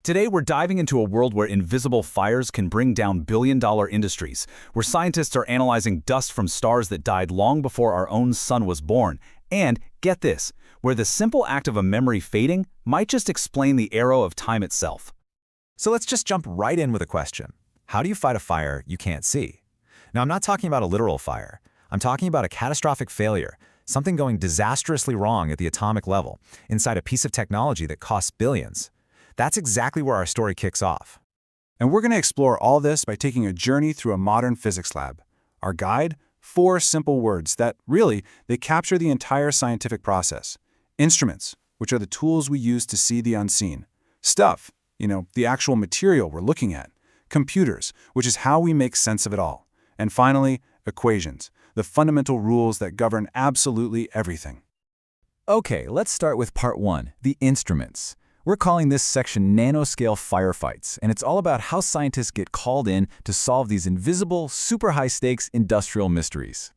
Today, we're diving into a world where invisible fires can bring down billion-dollar industries, where scientists are analyzing dust from stars that died long before our own sun was born, and, get this, where the simple act of a memory fading might just explain the arrow of time itself. So let's just jump right in with a question. How do you fight a fire you can't see? Now, I'm not talking about a literal fire. I'm talking about a catastrophic failure, something going disastrously wrong at the atomic level, inside a piece of technology that costs billions. That's exactly where our story kicks off. And we're going to explore all this by taking a journey through a modern physics lab. Our guide, 4 simple words that, really, they capture the entire scientific process. Instruments, which are the tools we use to see the unseen. Stuff, the actual material we're looking at. Computers, which is how we make sense of it all. And finally, equations, the fundamental rules that govern absolutely everything. Okay, let's start with part 1, the instruments. We're calling this section nanoscale firefights, and it's all about how scientists get called in to solve these invisible, super high-stakes industrial mysteries.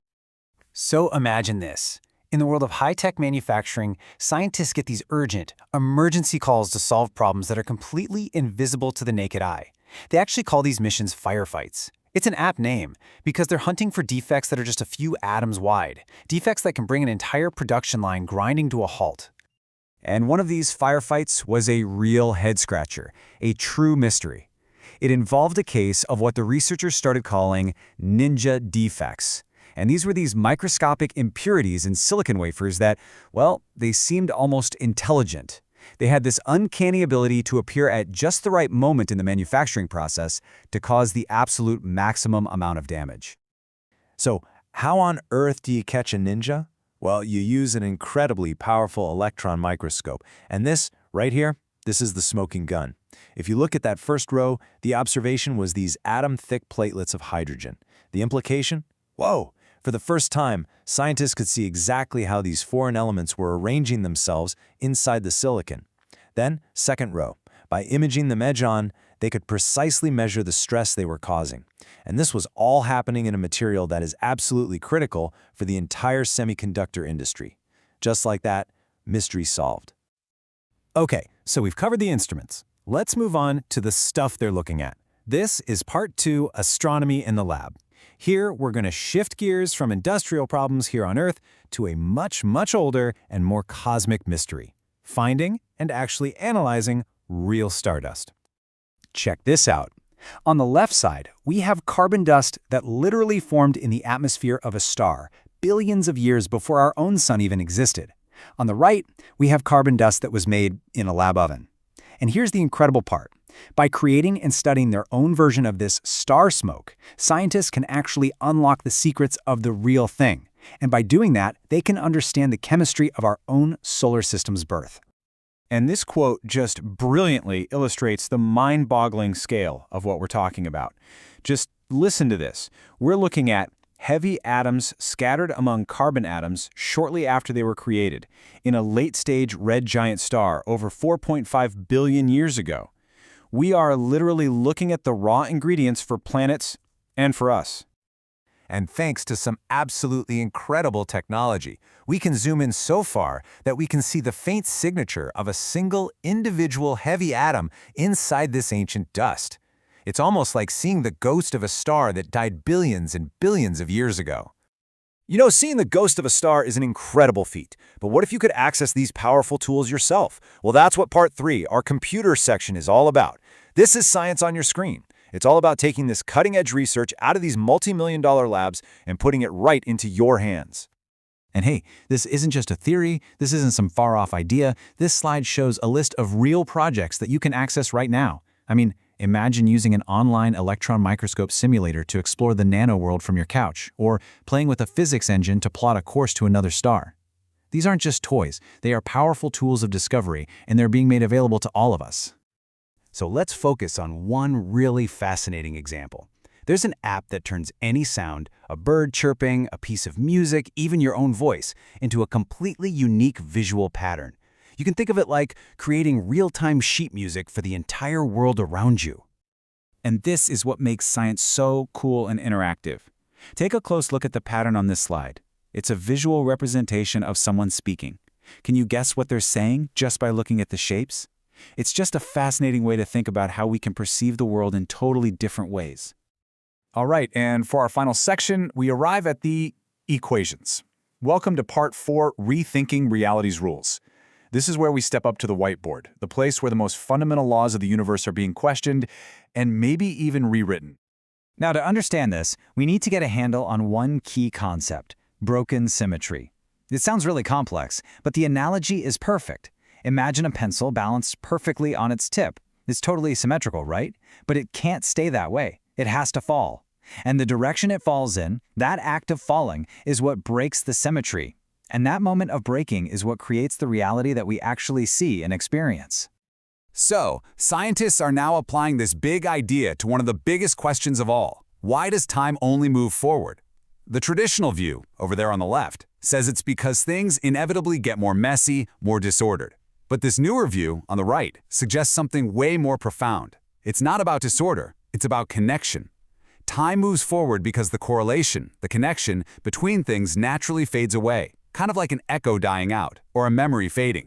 So imagine this. In the world of high-tech manufacturing, scientists get these urgent, emergency calls to solve problems that are completely invisible to the naked eye. They actually call these missions firefights. It's an apt name because they're hunting for defects that are just a few atoms wide, defects that can bring an entire production line grinding to a halt. And one of these firefights was a real head-scratcher, a true mystery. It involved a case of what the researchers started calling ninja defects. And these were these microscopic impurities in silicon wafers that, well, they seemed almost intelligent. They had this uncanny ability to appear at just the right moment in the manufacturing process to cause the absolute maximum amount of damage. So, how on earth do you catch a ninja? Well, you use an incredibly powerful electron microscope. And this, right here, this is the smoking gun. If you look at that first row, the observation was these atom-thick platelets of hydrogen. The implication? Whoa! For the first time, scientists could see exactly how these foreign elements were arranging themselves inside the silicon. Then, second row, by imaging them edge-on, they could precisely measure the stress they were causing. And this was all happening in a material that is absolutely critical for the entire semiconductor industry. Just like that, mystery solved. Okay, so we've covered the instruments. Let's move on to the stuff they're looking at. This is part 2, astronomy in the lab. Here, we're going to shift gears from industrial problems here on Earth to a much, much older and more cosmic mystery: finding and actually analyzing real stardust. Check this out. On the left side, we have carbon dust that literally formed in the atmosphere of a star, billions of years before our own sun even existed. On the right, we have carbon dust that was made in a lab oven. And here's the incredible part. By creating and studying their own version of this star smoke, scientists can actually unlock the secrets of the real thing. And by doing that, they can understand the chemistry of our own solar system's birth. And this quote just brilliantly illustrates the mind-boggling scale of what we're talking about. Just listen to this. We're looking at heavy atoms scattered among carbon atoms shortly after they were created in a late-stage red giant star over 4.5 billion years ago. We are literally looking at the raw ingredients for planets and for us. And thanks to some absolutely incredible technology, we can zoom in so far that we can see the faint signature of a single individual heavy atom inside this ancient dust. It's almost like seeing the ghost of a star that died billions and billions of years ago. Seeing the ghost of a star is an incredible feat. But what if you could access these powerful tools yourself? Well, that's what part 3, our computer section, is all about. This is science on your screen. It's all about taking this cutting-edge research out of these multi-million-dollar labs and putting it right into your hands. And hey, this isn't just a theory, this isn't some far-off idea. This slide shows a list of real projects that you can access right now. I mean, imagine using an online electron microscope simulator to explore the nano world from your couch, or playing with a physics engine to plot a course to another star. These aren't just toys, they are powerful tools of discovery, and they're being made available to all of us. So let's focus on one really fascinating example. There's an app that turns any sound, a bird chirping, a piece of music, even your own voice, into a completely unique visual pattern. You can think of it like creating real-time sheet music for the entire world around you. And this is what makes science so cool and interactive. Take a close look at the pattern on this slide. It's a visual representation of someone speaking. Can you guess what they're saying just by looking at the shapes? It's just a fascinating way to think about how we can perceive the world in totally different ways. All right, and for our final section, we arrive at the equations. Welcome to Part 4, Rethinking Reality's Rules. This is where we step up to the whiteboard, the place where the most fundamental laws of the universe are being questioned and maybe even rewritten. Now, to understand this, we need to get a handle on one key concept: broken symmetry. It sounds really complex, but the analogy is perfect. Imagine a pencil balanced perfectly on its tip. It's totally symmetrical, right? But it can't stay that way. It has to fall. And the direction it falls in, that act of falling, is what breaks the symmetry. And that moment of breaking is what creates the reality that we actually see and experience. So, scientists are now applying this big idea to one of the biggest questions of all. Why does time only move forward? The traditional view, over there on the left, says it's because things inevitably get more messy, more disordered. But this newer view, on the right, suggests something way more profound. It's not about disorder, it's about connection. Time moves forward because the correlation, the connection, between things naturally fades away, kind of like an echo dying out, or a memory fading.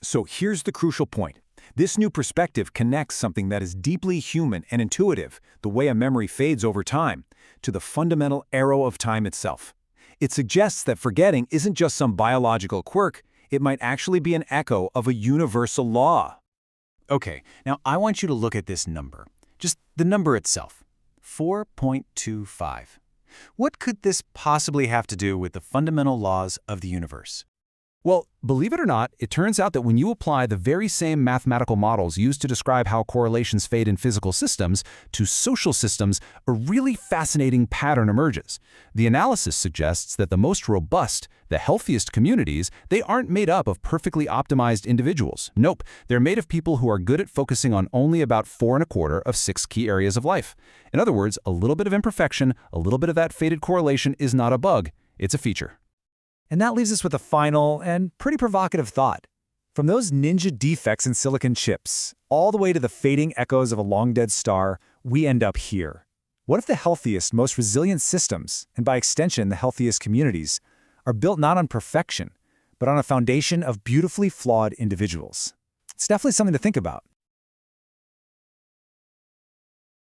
So here's the crucial point. This new perspective connects something that is deeply human and intuitive, the way a memory fades over time, to the fundamental arrow of time itself. It suggests that forgetting isn't just some biological quirk, it might actually be an echo of a universal law. Okay, now I want you to look at this number. Just the number itself, 4.25. What could this possibly have to do with the fundamental laws of the universe? Well, believe it or not, it turns out that when you apply the very same mathematical models used to describe how correlations fade in physical systems to social systems, a really fascinating pattern emerges. The analysis suggests that the most robust, the healthiest communities, they aren't made up of perfectly optimized individuals. Nope, they're made of people who are good at focusing on only about 4.25 of 6 key areas of life. In other words, a little bit of imperfection, a little bit of that faded correlation is not a bug, it's a feature. And that leaves us with a final and pretty provocative thought. From those ninja defects in silicon chips, all the way to the fading echoes of a long-dead star, we end up here. What if the healthiest, most resilient systems, and by extension the healthiest communities, are built not on perfection, but on a foundation of beautifully flawed individuals? It's definitely something to think about.